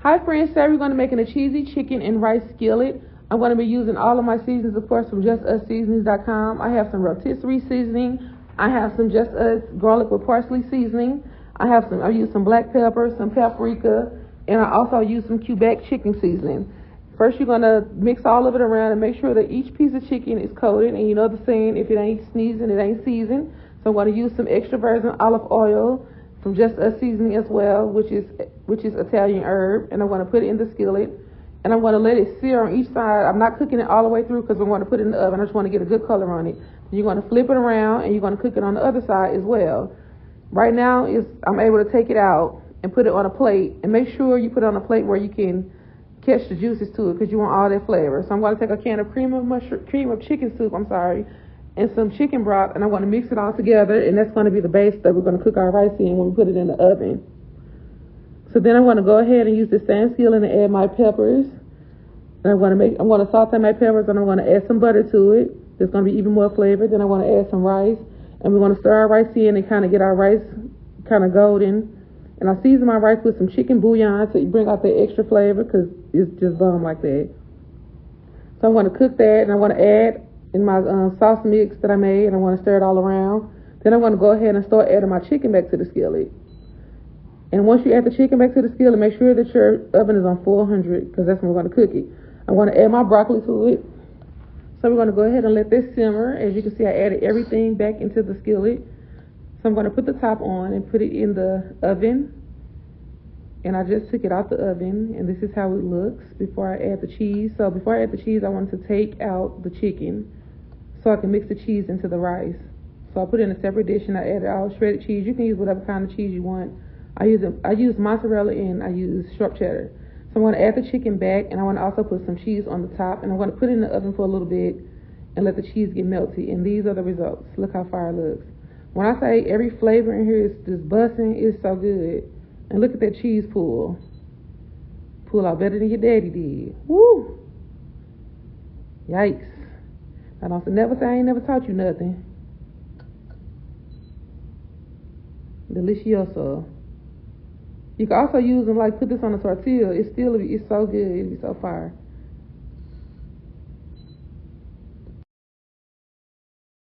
Hi friends, today we're going to be making a cheesy chicken and rice skillet. I'm going to be using all of my seasonings, of course, from JustUsSeasonings.com. I have some rotisserie seasoning. I have some Just Us garlic with parsley seasoning. I use some black pepper, some paprika, and I also use some Quebec chicken seasoning. First, you're going to mix all of it around and make sure that each piece of chicken is coated. And you know the saying, if it ain't sneezing, it ain't seasoned. So I'm going to use some extra virgin olive oil from Just Us Seasoning as well, which is Italian herb, and I'm going to put it in the skillet, and I'm going to let it sear on each side. I'm not cooking it all the way through because I'm going to put it in the oven. I just want to get a good color on it. You're going to flip it around, and you're going to cook it on the other side as well. Right now, I'm able to take it out and put it on a plate, and make sure you put it on a plate where you can catch the juices to it because you want all that flavor. So I'm going to take a can of cream of chicken soup, and some chicken broth, and I'm going to mix it all together, and that's going to be the base that we're going to cook our rice in when we put it in the oven. So then I'm going to go ahead and use the same skillet and add my peppers. And I'm going to saute my peppers, and I'm going to add some butter to it. There's going to be even more flavor. Then I want to add some rice, and we're going to stir our rice in and kind of get our rice kind of golden. And I season my rice with some chicken bouillon to bring out the extra flavor because it's just bomb like that. So I'm going to cook that, and I want to add in my sauce mix that I made, and I want to stir it all around. Then I'm going to go ahead and start adding my chicken back to the skillet. And once you add the chicken back to the skillet, make sure that your oven is on 400 because that's when we're going to cook it. I'm going to add my broccoli to it. So we're going to go ahead and let this simmer. As you can see, I added everything back into the skillet. So I'm going to put the top on and put it in the oven. And I just took it out the oven, and this is how it looks before I add the cheese. So before I add the cheese, I wanted to take out the chicken so I can mix the cheese into the rice. So I put it in a separate dish, and I added all shredded cheese. You can use whatever kind of cheese you want. I use mozzarella, and I use sharp cheddar. So I'm going to add the chicken back, and I want to also put some cheese on the top, and I'm going to put it in the oven for a little bit and let the cheese get melty. And these are the results. Look how fire it looks. When I say every flavor in here is just busting, it's so good. And look at that cheese pull. Pull out better than your daddy did. Woo! Yikes. I don't never say I ain't never taught you nothing. Delicioso. You can also use and put this on a tortilla. It's so good. It'll be so fire.